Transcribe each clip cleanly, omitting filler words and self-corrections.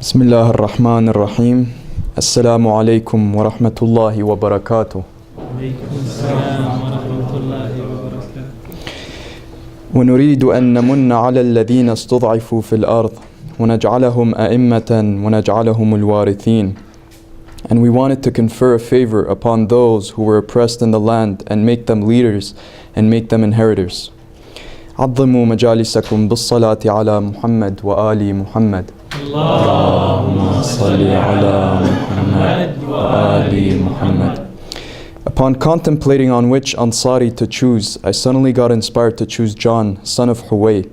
بسم الله الرحمن الرحيم السلام عليكم ورحمة الله وبركاته. ونريد أن نمن على الذين استضعفوا في الأرض ونجعلهم أئمة ونجعلهم الوارثين. And we wanted to confer a favor upon those who were oppressed in the land and make them leaders and make them inheritors. عظموا مجالسكم بالصلاة على محمد وآل محمد. اللهم صل على محمد وآل محمد. Upon contemplating on which Ansari to choose, I suddenly got inspired to choose John, son of Huway.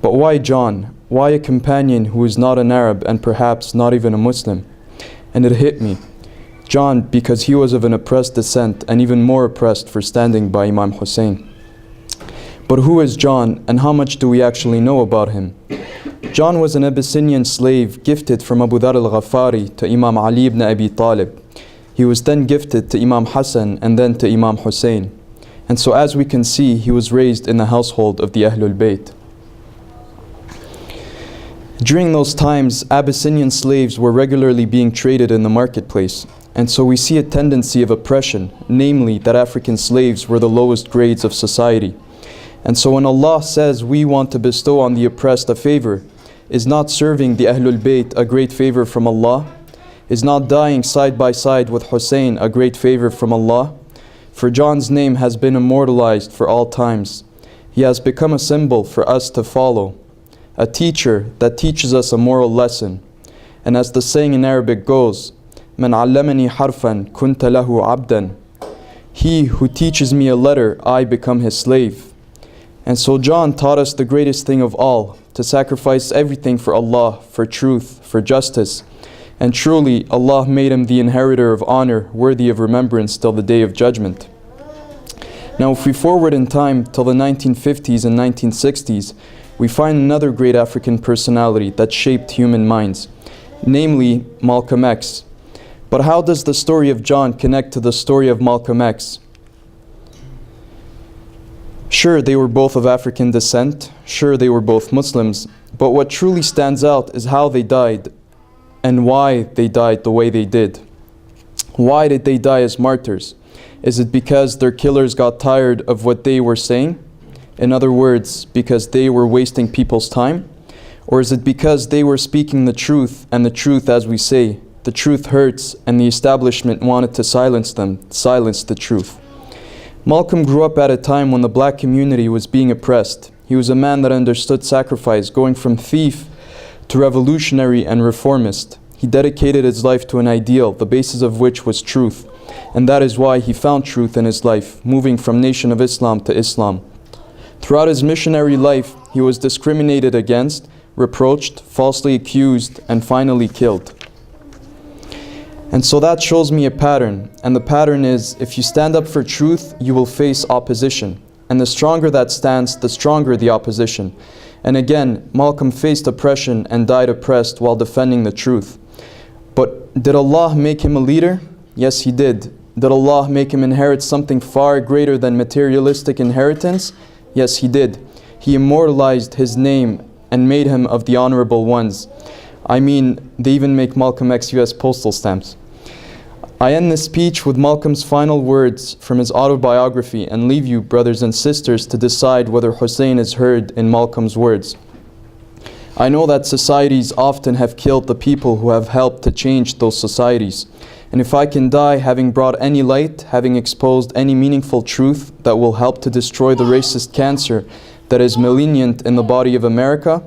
But why John? Why a companion who is not an Arab and perhaps not even a Muslim? And it hit me. John, because he was of an oppressed descent and even more oppressed for standing by Imam Hussein. But who is John and how much do we actually know about him? John was an Abyssinian slave gifted from Abu Dhar al-Ghafari to Imam Ali ibn Abi Talib. He was then gifted to Imam Hassan and then to Imam Hussein. And so as we can see, he was raised in the household of the Ahlul Bayt. During those times, Abyssinian slaves were regularly being traded in the marketplace. And so we see a tendency of oppression, namely that African slaves were the lowest grades of society. And so when Allah says we want to bestow on the oppressed a favor, is not serving the Ahlul Bayt a great favor from Allah? Is not dying side by side with Hussein a great favor from Allah? For John's name has been immortalized for all times. He has become a symbol for us to follow, a teacher that teaches us a moral lesson. And as the saying in Arabic goes, "Man allamani harfan kunta lahu abdan." He who teaches me a letter, I become his slave. And so John taught us the greatest thing of all, to sacrifice everything for Allah, for truth, for justice. And truly, Allah made him the inheritor of honor, worthy of remembrance till the Day of Judgment. Now if we forward in time till the 1950s and 1960s, we find another great African personality that shaped human minds, namely Malcolm X. But how does the story of John connect to the story of Malcolm X? Sure, they were both of African descent. Sure, they were both Muslims. But what truly stands out is how they died and why they died the way they did. Why did they die as martyrs? Is it because their killers got tired of what they were saying? In other words, because they were wasting people's time? Or is it because they were speaking the truth, and the truth, as we say, the truth hurts, and the establishment wanted to silence them, silence the truth? Malcolm grew up at a time when the black community was being oppressed. He was a man that understood sacrifice, going from thief to revolutionary and reformist. He dedicated his life to an ideal, the basis of which was truth. And that is why he found truth in his life, moving from Nation of Islam to Islam. Throughout his missionary life, he was discriminated against, reproached, falsely accused, and finally killed. And so that shows me a pattern, and the pattern is, if you stand up for truth, you will face opposition. And the stronger that stands, the stronger the opposition. And again, Malcolm faced oppression and died oppressed while defending the truth. But did Allah make him a leader? Yes, He did. Did Allah make him inherit something far greater than materialistic inheritance? Yes, He did. He immortalized his name and made him of the honorable ones. I mean, they even make Malcolm X US postal stamps. I end this speech with Malcolm's final words from his autobiography and leave you, brothers and sisters, to decide whether Hussein is heard in Malcolm's words. I know that societies often have killed the people who have helped to change those societies. And if I can die having brought any light, having exposed any meaningful truth that will help to destroy the racist cancer that is malignant in the body of America,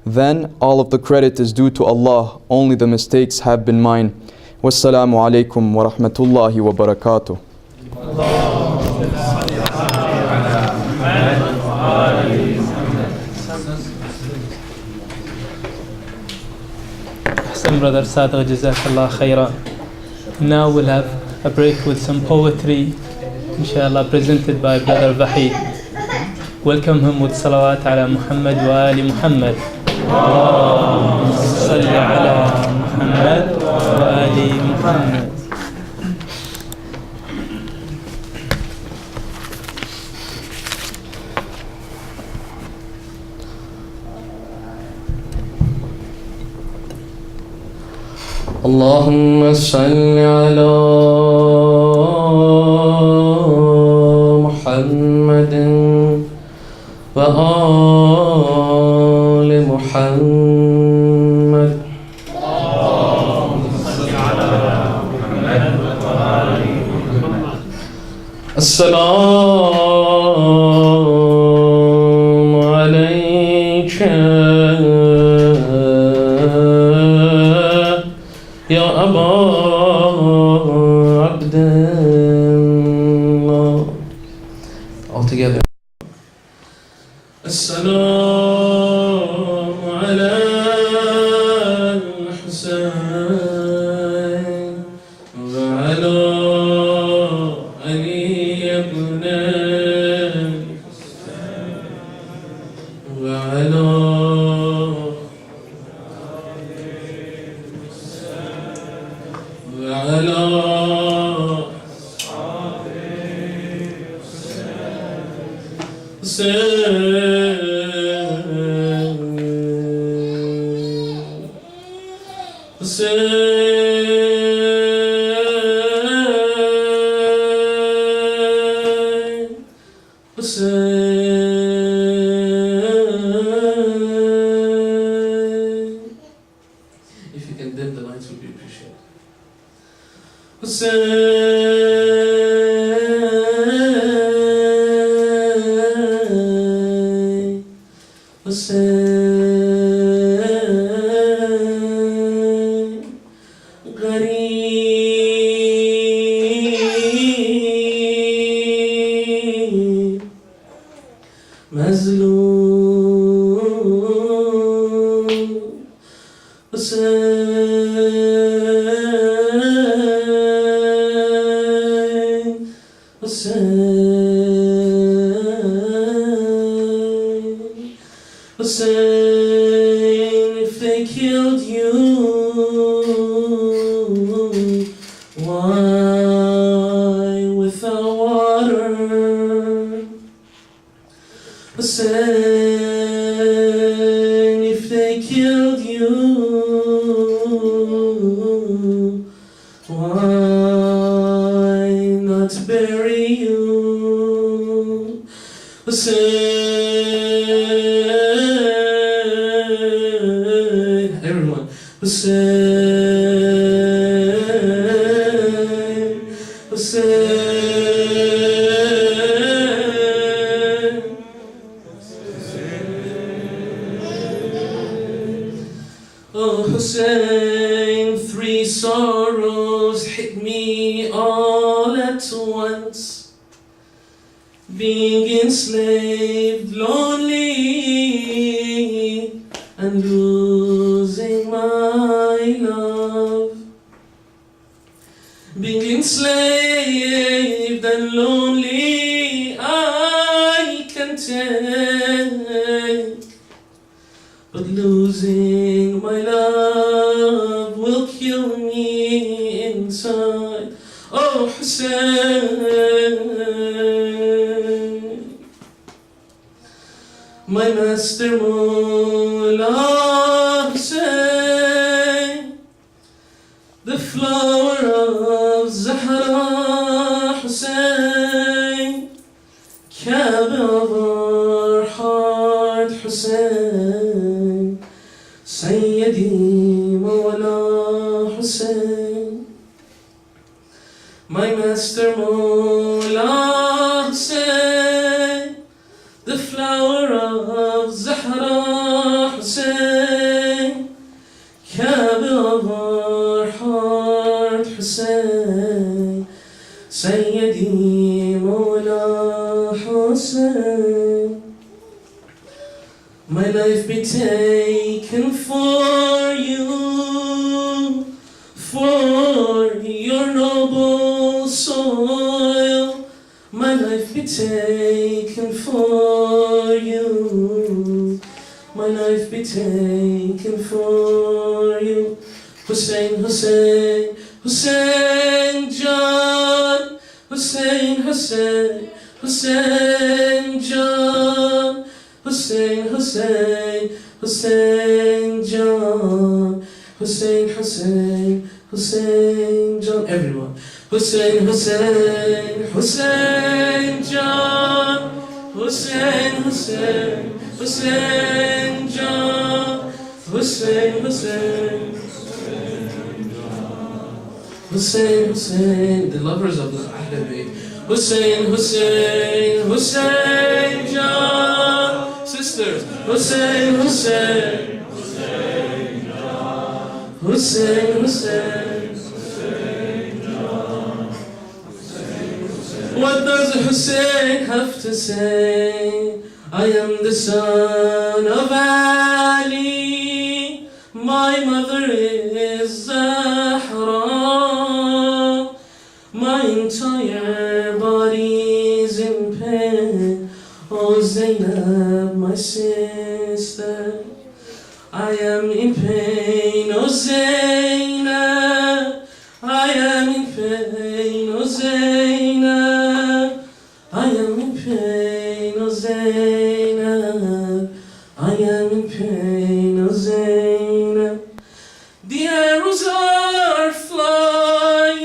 then all of the credit is due to Allah, only the mistakes have been mine. Wassalamu alaikum wa rahmatullahi wa barakatuh. Ahsan, brother Sadiq, Jazakallah khaira. Now we'll have a break with some poetry, inshallah, presented by brother Vahid. Welcome him with salawat ala Muhammad wa ali Muhammad. Allahumma salli ala Muhammad wa ali Muhammad. اللهم صل على محمد وآل محمد. السلام عليك يا أبا عبد الله. All together. السلام على الحسين وعلى علي بن الحسين وعلى If you can dim the lights, would be appreciated. غريب مظلوم حسين حسين حسين. If they killed you, why without water? Hussein, if they killed you, why not bury you? Hussein, everyone. Hussein, Hussein. Oh Hussein, three sorrows hit me all at once. Being enslaved, lonely, and losing my love. Being enslaved and lonely, I can take, but losing my love will kill me inside. Oh Hussein, my master Mawla Hussein, the flower of Zahra Hussein, Kaaba of our heart Hussein, Sayyidi Mawla Hussein, my master Mawla Hussein, the flower of Zahra Hussein, Kaaba of our heart Hussein, Sayyidi Mawla Hussein. My life be taken for you, for your noble soil. My life be taken for you, my life be taken for you. Hussein, Hussein, Hussein John, Hussein, Hussein, Hussein John, Hussein, Hussein, Hussein John, Hussein, Hussein, Hussein John, everyone. Hussein, Hussein, Hussein John. Hussein, Hussein, Hussein John. Hussein, Hussein, Hussein, Hussein, the lovers of the Ahlul Bayt. Hussein, Hussein, Hussein John. Sisters, Hussein, Hussein, Hussein John. Hussein, Hussein, Hussein John. What does Hussein have to say? I am the son of Ali. My mother is Zahra. My entire body is in pain. Oh Zainab, my sister, I am in pain. Oh Zainab, I am in pain. Oh Zainab, I am in pain. Oh Zainab, I am in pain. Oh Zainab. The arrows are flying,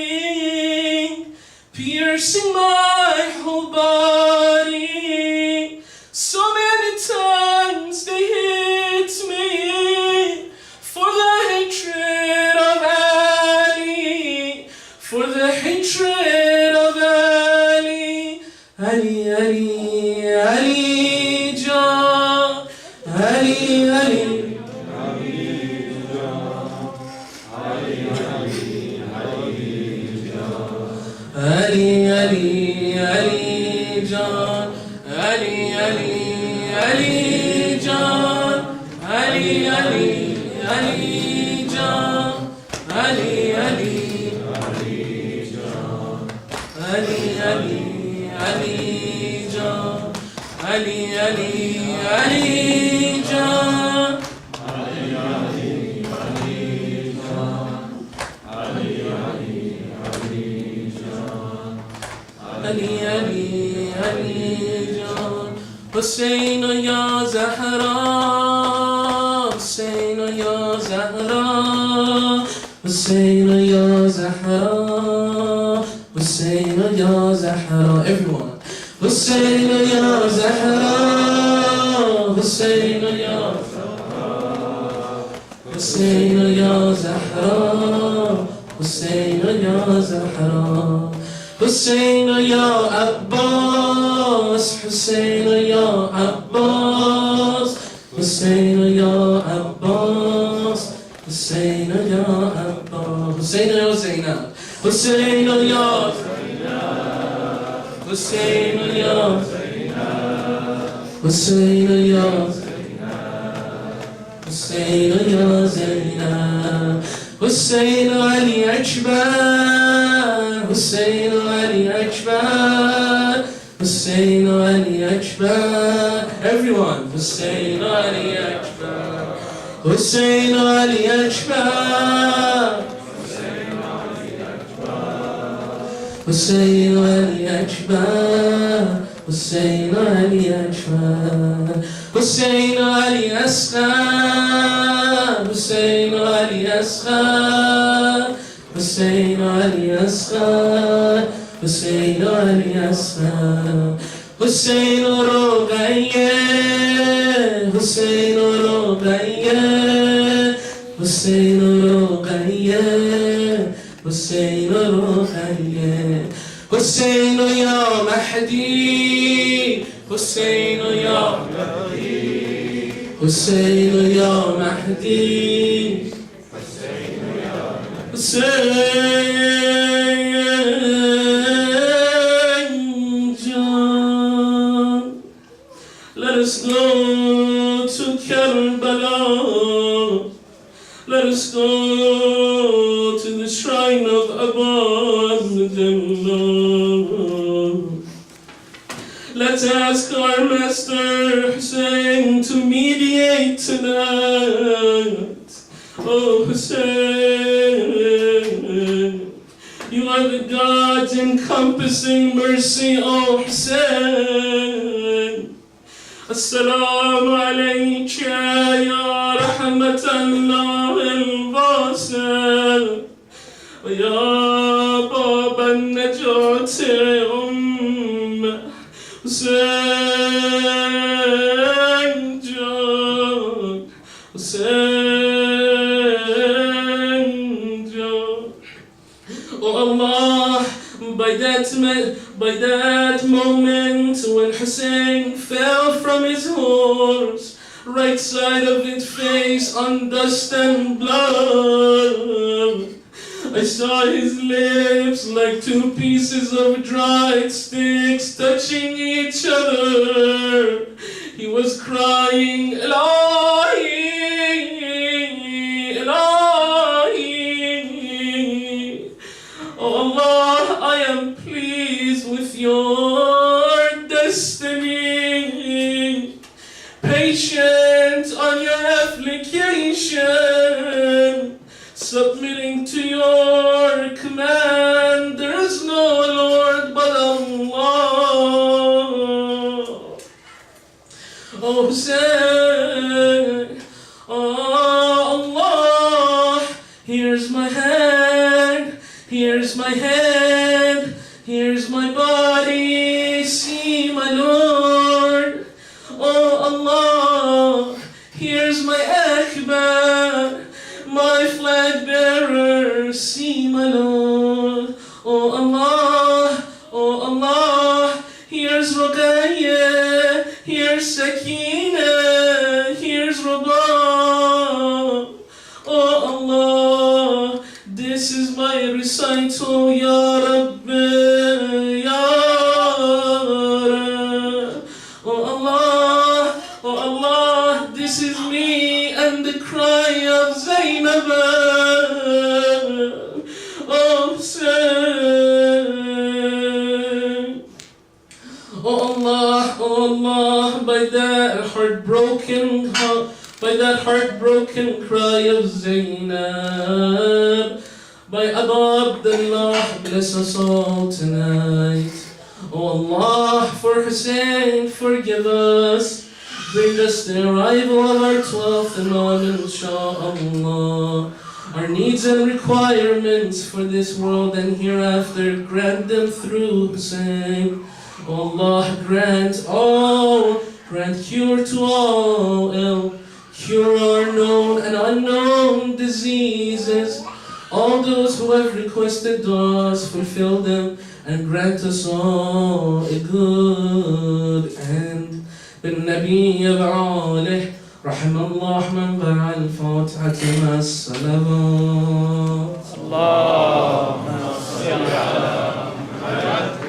piercing my whole body. So many times they hit me for the hatred of Ali, for the hatred of Ali. Ali, Ali, Ali John, Ali, Ali. Ali, Ali, Ali John, Ali, Ali, Ali John, Ali, Ali, Ali John, Ali, Ali, Ali John, Ali, Ali, Ali John, Ali, Ali, Ali John, Ali, Ali, Ali John, Ali, Ali, Ali John, Ali, Ali, Ali John. Hussein ya Zahra, Hussein ya Zahra, Hussein ya Zahra, Hussein ya Zahra. Everyone. Hussein ya Zahra, Hussein ya Zahra, Hussein ya Zahra, Hussein ya Zahra. Hussein ya Abbas, Hussein ya Abbas, Hussein ya Abbas, Hussein ya Abbas. Hussein ya Zainab, Hussein ya Zainab, Hussein ya Zainab, Hussein ya Zainab, Hussein ya Zainab. Hussein Ali Akbar, Hussein Ali Akbar, Hussein Ali Akbar. Everyone, Hussein Ali Akbar, Hussein Ali Akbar, Hussein Ali Akbar, Hussein Ali Akbar, Hussein Ali Asghar, Hussein Ali Asghar, Hussein Ali Asghar, Hussein Ali Asghar. Hussein Ruqayya, Hussein Ruqayya, Hussein Ruqayya, Hussein Ruqayya. Hussein ya Mahdi, Hussein ya Mahdi, Hussein ya Mahdi, Hussein ya Hussein John. Let us go to Karbala. Let us go to the shrine of Abba Jannah. Let's ask our Master Hussein to mediate tonight. Oh Hussein, you are the God's encompassing mercy, oh Hussein. Assalamu alayka ya rahmatallah al-wasi'a. تیرے حسین جان حسین جان Oh Allah, by that moment when Hussein fell from his horse, right side of his face on dust and blood, I saw his lips like two pieces of dried sticks touching each other. He was crying, Ilahi, Ilahi. Oh Allah, I am pleased with your destiny. Patient on your application, submitting to your command. There is no Lord but Allah. Oh Hussein, oh Allah, here's my hand, here's my head, here's my body. See my Lord. Oh Allah, here's my akbar, my flag bearer. See my Lord. Oh Allah, here's Ruqayya, here's Sakina, here's Rabah. Oh Allah, this is my recital, Ya Rabbi, Ya Rab. Oh Allah, this is me and the cry of Zainab. Oh Hussein. Oh Allah, by that heartbroken cry of Zainab, by Abu Abdullah, bless us all tonight. Oh Allah, for Hussein, forgive us. Bring us the arrival of our 12th Imam, inshaAllah. Our needs and requirements for this world and hereafter, grant them through Hussein. Oh Allah, grant cure to all ill, cure our known and unknown diseases. All those who have requested du'as, fulfill them and grant us all a good end. بالنبي بعاله رحم الله من برع الفاتحة مع الصلوات. اللهم صل على محمد